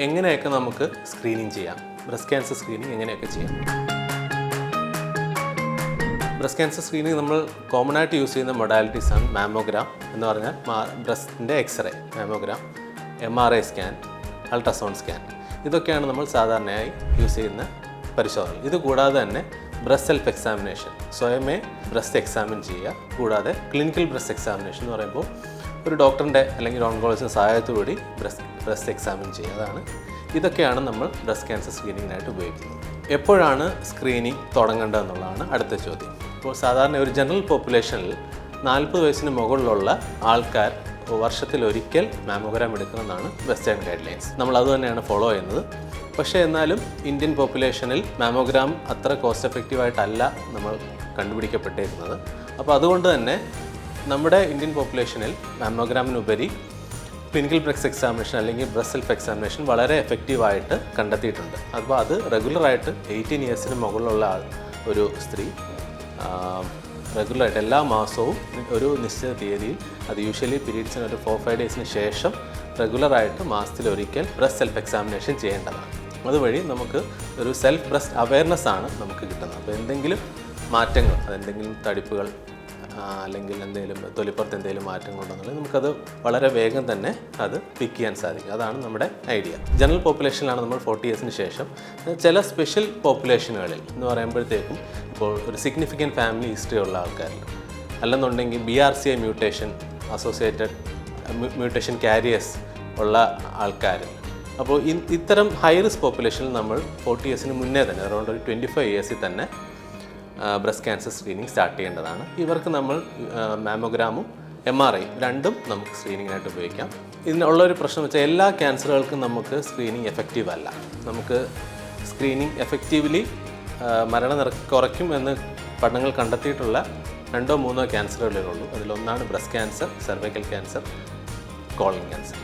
എങ്ങനെയൊക്കെ നമുക്ക് സ്ക്രീനിങ് ചെയ്യാം, ബ്രസ്റ്റ് ക്യാൻസർ സ്ക്രീനിങ് എങ്ങനെയൊക്കെ ചെയ്യാം. ബ്രസ്റ്റ് ക്യാൻസർ സ്ക്രീനിങ് നമ്മൾ കോമൺ ആയിട്ട് യൂസ് ചെയ്യുന്ന മൊഡാലിറ്റീസാണ് മാമോഗ്രാം എന്ന് പറഞ്ഞാൽ ബ്രസ്റ്റിൻ്റെ x ray, mammogram, MRI scan, ultrasound scan. ഇതൊക്കെയാണ് നമ്മൾ സാധാരണയായി യൂസ് ചെയ്യുന്ന പരിശോധന. ഇത് കൂടാതെ തന്നെ ബ്രസ്റ്റ് സെൽഫ് എക്സാമിനേഷൻ, സ്വയമേ ബ്രസ്റ്റ് എക്സാമിൻ ചെയ്യുക. കൂടാതെ ക്ലിനിക്കൽ ബ്രസ്റ്റ് എക്സാമിനേഷൻ എന്ന് പറയുമ്പോൾ ഒരു ഡോക്ടറിൻ്റെ അല്ലെങ്കിൽ ഓൺകോളജിസ്റ്റിൻ്റെ സഹായത്തോടുകൂടി ബ്രസ്റ്റ് എക്സാമിൻ ചെയ്യുക. ഇതൊക്കെയാണ് നമ്മൾ ബ്രസ്റ്റ് ക്യാൻസർ സ്ക്രീനിങ്ങിനായിട്ട് ഉപയോഗിക്കുന്നത്. എപ്പോഴാണ് സ്ക്രീനിങ് തുടങ്ങേണ്ടതെന്നുള്ളതാണ് അടുത്ത ചോദ്യം. ഇപ്പോൾ സാധാരണ ഒരു ജനറൽ പോപ്പുലേഷനിൽ 40 വയസ്സിന് മുകളിലുള്ള ആൾക്കാർ വർഷത്തിലൊരിക്കൽ മാമോഗ്രാം എടുക്കണമെന്നാണ് വെസ്റ്റേൺ ഗൈഡ് ലൈൻസ്. നമ്മൾ അതുതന്നെയാണ് ഫോളോ ചെയ്യുന്നത്. പക്ഷേ എന്നാലും ഇന്ത്യൻ പോപ്പുലേഷനിൽ മാമോഗ്രാം അത്ര കോസ്റ്റ് എഫക്റ്റീവായിട്ടല്ല നമ്മൾ കണ്ടുപിടിക്കപ്പെട്ടിരുന്നത്. അപ്പോൾ അതുകൊണ്ട് തന്നെ നമ്മുടെ ഇന്ത്യൻ പോപ്പുലേഷനിൽ മാമോഗ്രാമിനുപരി ക്ലിനിക്കൽ ബ്രസ്റ്റ് എക്സാമിനേഷൻ അല്ലെങ്കിൽ ബ്രസ്റ്റ് സെൽഫ് എക്സാമിനേഷൻ വളരെ എഫക്റ്റീവായിട്ട് കണ്ടെത്തിയിട്ടുണ്ട്. അപ്പോൾ അത് റെഗുലറായിട്ട് 18 ഇയേഴ്സിന് മുകളിലുള്ള ഒരു സ്ത്രീ റെഗുലറായിട്ട് എല്ലാ മാസവും ഒരു നിശ്ചിത തീയതിയിൽ, അത് യൂഷ്വലി പീരീഡ്സിന് ഒരു 4-5 ഡേയ്സിന് ശേഷം റെഗുലറായിട്ട് മാസത്തിലൊരിക്കൽ ബ്രസ്റ്റ് സെൽഫ് എക്സാമിനേഷൻ ചെയ്യേണ്ടതാണ്. അതുവഴി നമുക്ക് ഒരു സെൽഫ് ബ്രസ്റ്റ് അവെയർനെസ് ആണ് നമുക്ക് കിട്ടുന്നത്. അപ്പോൾ എന്തെങ്കിലും മാറ്റങ്ങൾ, അതെന്തെങ്കിലും തടിപ്പുകൾ അല്ലെങ്കിൽ എന്തെങ്കിലും തൊലിപ്പുറത്ത് എന്തെങ്കിലും മാറ്റങ്ങളുണ്ടെന്നുണ്ടെങ്കിൽ നമുക്കത് വളരെ വേഗം തന്നെ അത് പിക്ക് ചെയ്യാൻ സാധിക്കും. അതാണ് നമ്മുടെ ഐഡിയ. ജനറൽ പോപ്പുലേഷനിലാണ് നമ്മൾ 40 ഇയേഴ്സിന് ശേഷം. ചില സ്പെഷ്യൽ പോപ്പുലേഷനുകളിൽ എന്ന് പറയുമ്പോഴത്തേക്കും ഇപ്പോൾ ഒരു സിഗ്നിഫിക്കൻറ്റ് ഫാമിലി ഹിസ്റ്ററി ഉള്ള ആൾക്കാരിൽ, അല്ലെന്നുണ്ടെങ്കിൽ BRCA mutation associated mutation carriers ഉള്ള ആൾക്കാർ, അപ്പോൾ ഇത്തരം ഹൈ റിസ്ക് പോപ്പുലേഷനിൽ നമ്മൾ 40 ഇയേഴ്സിന് മുന്നേ തന്നെ അറൗണ്ട് ഒരു 25 ഇയേഴ്സിൽ തന്നെ ബ്രസ്റ്റ് ക്യാൻസർ സ്ക്രീനിങ് സ്റ്റാർട്ട് ചെയ്യേണ്ടതാണ്. ഇവർക്ക് നമ്മൾ മാമോഗ്രാമും MRI രണ്ടും നമുക്ക് സ്ക്രീനിങ്ങിനായിട്ട് ഉപയോഗിക്കാം. ഇതിനുള്ളൊരു പ്രശ്നം വെച്ചാൽ എല്ലാ ക്യാൻസറുകൾക്കും നമുക്ക് സ്ക്രീനിങ് എഫക്റ്റീവ് അല്ല. നമുക്ക് സ്ക്രീനിങ് എഫക്റ്റീവ്ലി മരണനിരക്ക് കുറയ്ക്കും എന്ന് പഠനങ്ങൾ കണ്ടെത്തിയിട്ടുള്ള 2-3 ക്യാൻസറുകളേ ഉള്ളൂ. അതിലൊന്നാണ് breast cancer, cervical cancer, colon cancer.